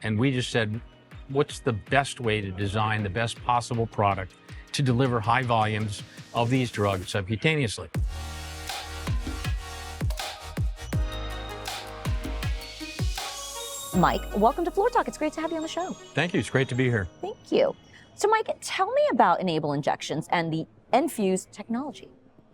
And we just said, what's the best way to design the best possible product to deliver high volumes of these drugs subcutaneously? Mike, welcome to Floor Talk. It's great to have you on the show. Thank you. It's great to be here. Thank you. So Mike, tell me about Enable Injections and the enFuse technology.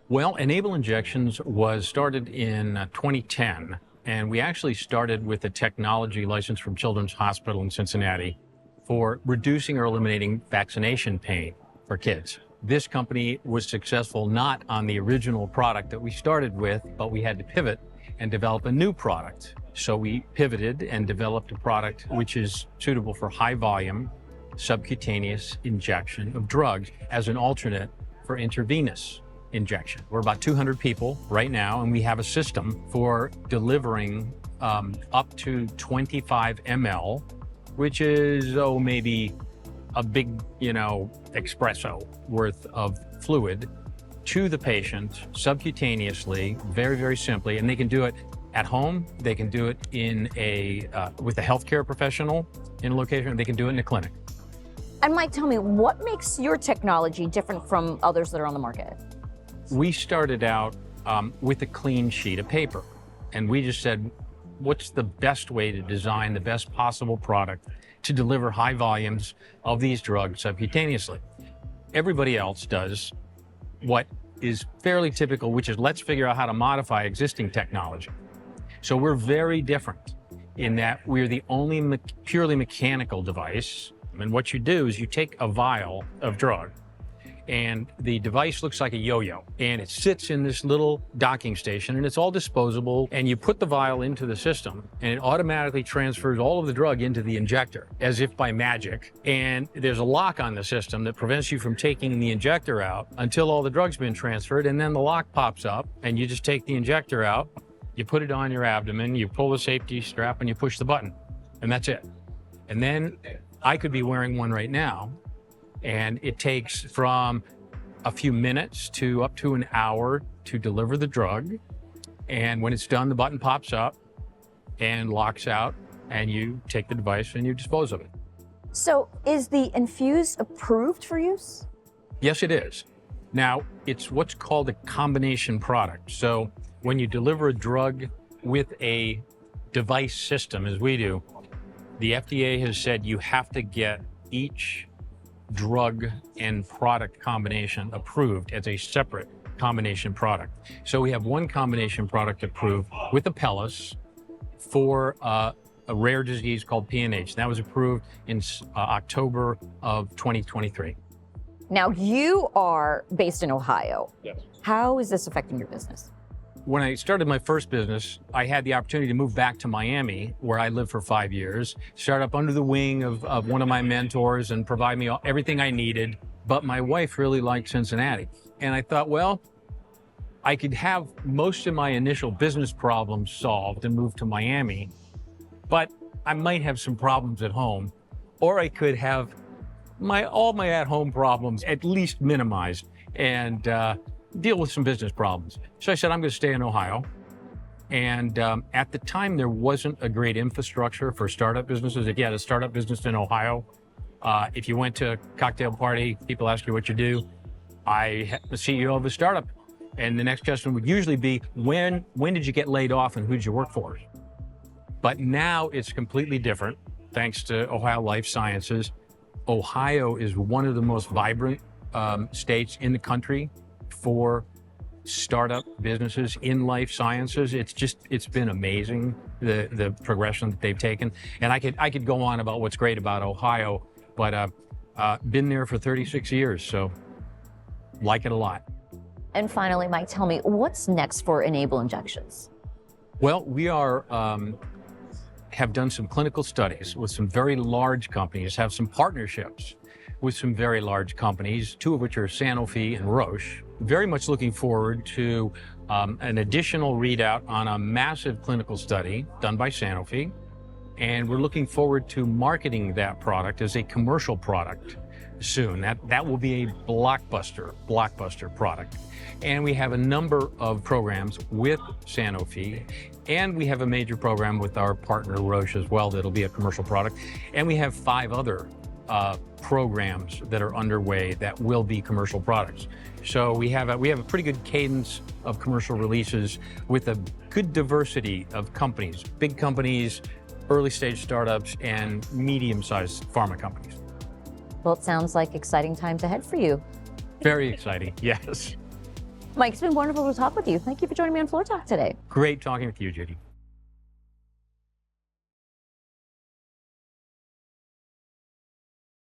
Well, Enable Injections was started in 2010, and we actually started with a technology license from Children's Hospital in Cincinnati for reducing or eliminating vaccination pain for kids. This company was successful not on the original product that we started with, but we had to pivot and develop a new product. So we pivoted and developed a product which is suitable for high volume subcutaneous injection of drugs as an alternate for intravenous injection. We're about 200 people right now, and we have a system for delivering up to 25 ml, which is, maybe a big, espresso worth of fluid to the patient subcutaneously, very, very simply. And they can do it at home. They can do it in with a healthcare professional in a location. They can do it in a clinic. And Mike, tell me, what makes your technology different from others that are on the market? We started out with a clean sheet of paper, and we just said, what's the best way to design the best possible product to deliver high volumes of these drugs subcutaneously? Everybody else does what is fairly typical, which is let's figure out how to modify existing technology. So we're very different in that we're the only purely mechanical device. And what you do is you take a vial of drug, and the device looks like a yo-yo, and it sits in this little docking station, and it's all disposable, and you put the vial into the system, and it automatically transfers all of the drug into the injector as if by magic. And there's a lock on the system that prevents you from taking the injector out until all the drug's been transferred, and then the lock pops up, and you just take the injector out, you put it on your abdomen, you pull the safety strap, and you push the button, and that's it. And then I could be wearing one right now, and it takes from a few minutes to up to an hour to deliver the drug. And when it's done, the button pops up and locks out, and you take the device and you dispose of it. So is the enFuse approved for use? Yes, it is. Now, it's what's called a combination product. So when you deliver a drug with a device system, as we do, the FDA has said you have to get each drug and product combination approved as a separate combination product. So we have one combination product approved with Apellis for a rare disease called PNH. That was approved in October of 2023. Now, you are based in Ohio. Yes. How is this affecting your business? When I started my first business, I had the opportunity to move back to Miami, where I lived for 5 years, start up under the wing of one of my mentors and provide me everything I needed. But my wife really liked Cincinnati. And I thought, well, I could have most of my initial business problems solved and move to Miami, but I might have some problems at home, or I could have all my at-home problems at least minimized and deal with some business problems. So I said, I'm going to stay in Ohio. And at the time, there wasn't a great infrastructure for startup businesses. If you had a startup business in Ohio, if you went to a cocktail party, people ask you what you do. I am the CEO of a startup. And the next question would usually be, when did you get laid off and who did you work for? But now it's completely different, thanks to Ohio Life Sciences. Ohio is one of the most vibrant states in the country for startup businesses in life sciences. It's been amazing, the progression that they've taken. And I could go on about what's great about Ohio, but been there for 36 years, so like it a lot. And finally, Mike, tell me, what's next for Enable Injections? Well, we have done some clinical studies with some very large companies, have some partnerships with some very large companies, two of which are Sanofi and Roche. Very much looking forward to an additional readout on a massive clinical study done by Sanofi. And we're looking forward to marketing that product as a commercial product soon. That will be a blockbuster product. And we have a number of programs with Sanofi, and we have a major program with our partner Roche as well that'll be a commercial product. And we have 5 other programs that are underway that will be commercial products. So we have a pretty good cadence of commercial releases with a good diversity of companies, big companies, early stage startups, and medium-sized pharma companies. Well, it sounds like exciting times ahead for you. Very exciting, yes. Mike, it's been wonderful to talk with you. Thank you for joining me on Floor Talk today. Great talking with you, Judy.